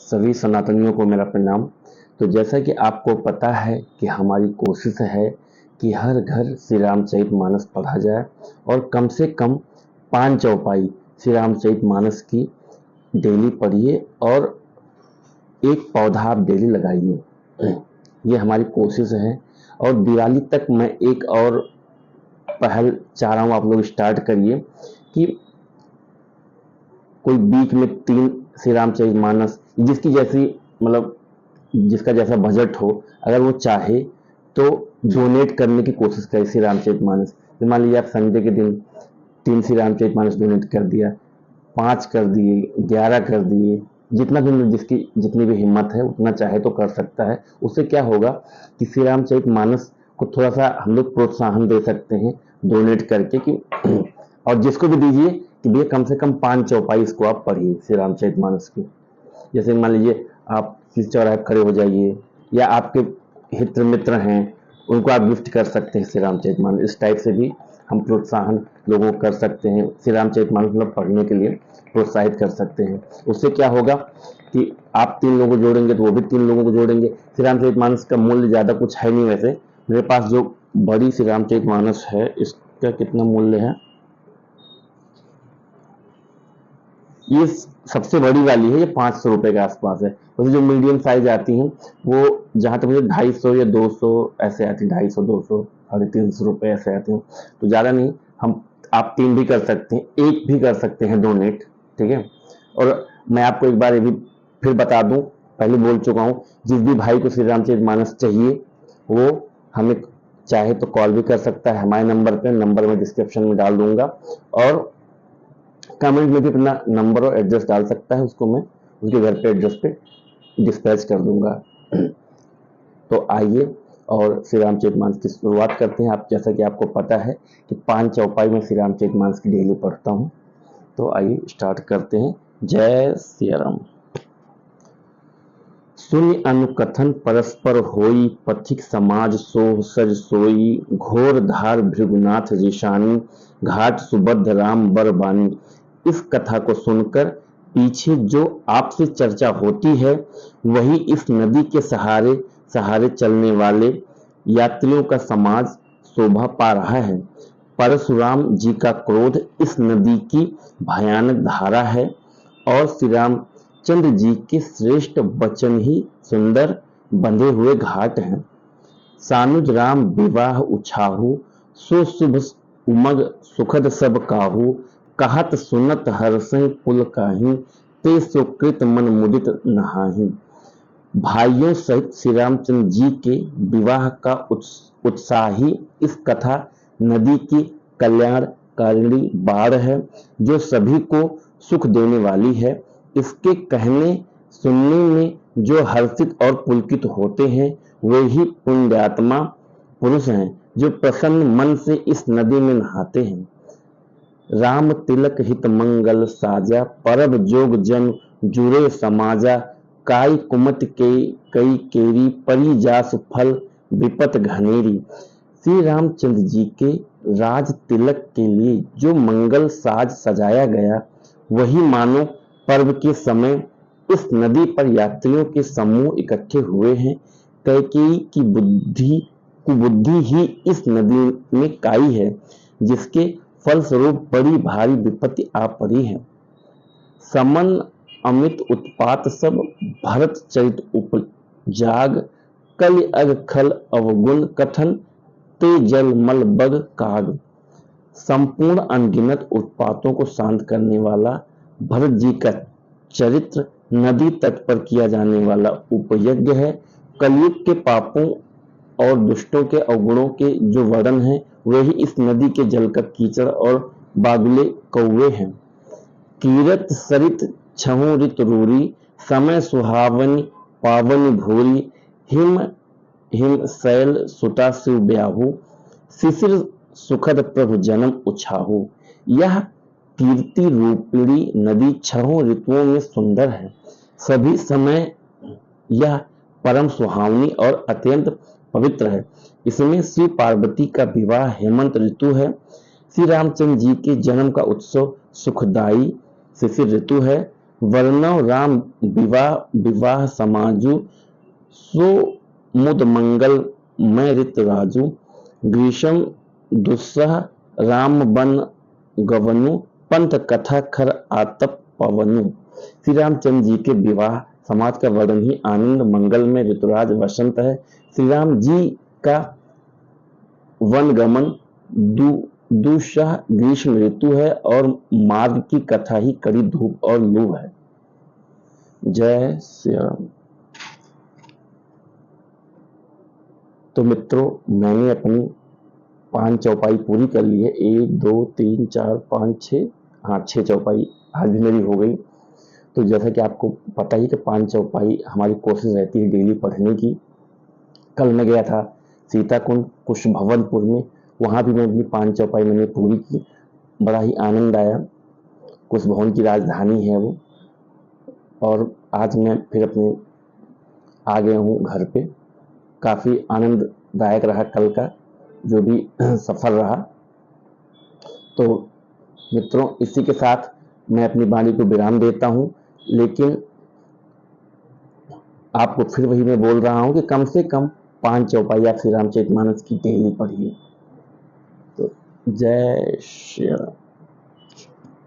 सभी सनातनियों को मेरा प्रणाम। तो जैसा कि आपको पता है कि हमारी कोशिश है कि हर घर श्री रामचरितमानस पढ़ा जाए और कम से कम 5 चौपाई श्री रामचरितमानस की डेली पढ़िए और एक पौधा आप डेली लगाइए। ये हमारी कोशिश है और दिवाली तक मैं एक और पहल चाह रहा हूँ, आप लोग स्टार्ट करिए कि कोई वीक में 3 श्री रामचरितमानस जिसकी जैसी मतलब जिसका जैसा बजट हो, अगर वो चाहे तो डोनेट करने की कोशिश करे श्री रामचरितमानस। मान लीजिए आप संडे के दिन 3 श्री रामचरितमानस डोनेट कर दिया, 5 कर दिए, 11 कर दिए, जितना भी जिसकी जितनी भी हिम्मत है उतना चाहे तो कर सकता है। उससे क्या होगा कि श्री रामचरितमानस को थोड़ा सा हम लोग प्रोत्साहन दे सकते हैं डोनेट करके कि और जिसको भी दीजिए कि भैया कम से कम 5 चौपाई इसको आप पढ़िए श्री रामचरितमानस की। जैसे मान लीजिए आप किसी चौराहे पर खड़े हो जाइए या आपके हित मित्र हैं उनको आप गिफ्ट कर सकते हैं श्री रामचरितमानस। इस टाइप से भी हम प्रोत्साहन लोगों को कर सकते हैं, श्री रामचरितमानस मतलब पढ़ने के लिए प्रोत्साहित कर सकते हैं। उससे क्या होगा कि आप 3 लोगों को जोड़ेंगे तो वो भी 3 लोगों को जोड़ेंगे। श्री रामचरितमानस का मूल्य ज़्यादा कुछ है नहीं। वैसे मेरे पास जो बड़ी श्री रामचरितमानस है इसका कितना मूल्य है, ये सबसे बड़ी वाली है, ये 500 रुपए के आसपास है। वैसे जो मीडियम साइज आती हैं वो जहाँ तक मुझे 250 या 200 ऐसे आती है, 250, 200, 350 रुपए ऐसे आते हैं। तो ज़्यादा नहीं, हम आप 3 भी कर सकते हैं, 1 भी कर सकते हैं डोनेट, ठीक है। और मैं आपको एक बार ये भी फिर बता दूं, पहले बोल चुका हूँ, जिस भी भाई को श्री रामचरितमानस चाहिए वो हमें चाहे तो कॉल भी कर सकता है हमारे नंबर पे, नंबर मैं डिस्क्रिप्शन में डाल दूंगा और कमेंट में भी अपना नंबर और एड्रेस डाल सकता है, उसको मैं उसके घर पे एड्रेस पे डिस्पैच कर दूंगा। तो आइए और श्री रामचरितमानस की शुरुआत करते हैं। आप जैसा कि आपको पता है कि 5 चौपाई में श्री रामचरितमानस की डेली पढ़ता हूँ। तो आइए स्टार्ट करते हैं। जय श्री राम। सुनि अनुकथन परस्पर होई, पथिक समाज सोह सज सोई, घोर धार भृगुनाथ ऋषानी, घाट सुबद्ध राम बरबानी। इस कथा को सुनकर पीछे जो आपसे चर्चा होती है वही इस नदी के सहारे सहारे चलने वाले यात्रियों का समाज शोभा पा रहा है। परशुराम जी का क्रोध इस नदी की भयानक धारा है और श्री रामचंद्र जी के श्रेष्ठ वचन ही सुंदर बंधे हुए घाट हैं। सानुज राम विवाह उछाहू, सो शुभ उमग सुखद सब काहू, कहत सुनत हर्षै पुल काहि, ते सुकृत मन मुदित नहाहि। भाइयों सहित श्री रामचंद्र जी के विवाह का उत्साही इस कथा नदी की कल्याणकारिणी बाढ़ है जो सभी को सुख देने वाली है। इसके कहने सुनने में जो हर्षित और पुलकित होते हैं वे ही पुण्यात्मा पुरुष हैं जो प्रसन्न मन से इस नदी में नहाते हैं। राम तिलक हित मंगल साजा, परब जोग जन जुरे समाजा, काई कुमत के कई केरी, परी जासु फल विपत घनेरी। श्री रामचंद्र जी के राज तिलक के लिए जो मंगल साज सजाया गया वही मानो पर्व के समय इस नदी पर यात्रियों के समूह इकट्ठे हुए हैं। कैकेयी की कुबुद्धि ही इस नदी में काई है जिसके फलस्वरूप बड़ी भारी विपत्ति आ पड़ी है। समन अमित उत्पात सब भरत चरित उपजाग, कलि अग खल अवगुण कथन, ते जल मल बग काग। संपूर्ण अनगिनत उत्पातों को शांत करने वाला भरत जी का चरित्र नदी तट पर किया जाने वाला उपयज्ञ है। कलयुग के पापों और दुष्टों के अवगुणों के जो वर्णन है वही इस नदी के जल का कीचड़ और बागुले कौवे हैं। कीरत सरित छहु ऋत रूरी, समय सुहावनी पावनी भूरी, हिम हिम शैल सुता शिव ब्याहू, शिशिर सुखद प्रभु जन्म उछाहू। यह कीर्ति रूपिणी नदी 6 ऋतुओं में सुंदर है। सभी समय यह परम सुहावनी और अत्यंत पवित्र है। इसमें श्री पार्वती का विवाह हेमंत ऋतु है। श्री रामचंद्र जी के जन्म का उत्सव सुखदायी शिशिर ऋतु है। वर्णव राम विवाह विवाह समाजु, सो मुद मंगल मैं ऋत राजू। ग्रीष्म दुस्सह राम बन गवनु, पंथ कथा खर आतप पवनु। श्री रामचंद्र जी के विवाह समाज का वर्णन ही आनंद मंगल में ऋतुराज वसंत है। श्री राम जी का वनगमन दुस्सह ग्रीष्म ऋतु है और मार्ग की कथा ही कड़ी धूप और लू है। जय श्री राम। तो मित्रों, मैंने अपनी 5 चौपाई पूरी कर ली है। 1 2 3 4 5 6, हाँ 6 चौपाई आज भी मेरी हो गई। तो जैसा कि आपको पता ही कि 5 चौपाई हमारी कोशिश रहती है डेली पढ़ने की। कल मैं गया था सीता कुंड कुश भवनपुर में, वहाँ भी मैं अपनी 5 चौपाई मैंने पूरी की। बड़ा ही आनंद आया। कुश भवन की राजधानी है वो। और आज मैं फिर अपने आ गया हूँ घर पे। काफ़ी आनंददायक रहा कल का जो भी सफ़र रहा। तो मित्रों, इसी के साथ मैं अपनी वाणी को विराम देता हूँ, लेकिन आपको फिर वही मैं बोल रहा हूँ कि कम से कम 5 चौपाई आप श्री रामचरितमानस की डेली पढ़िए। तो जय श्री राम।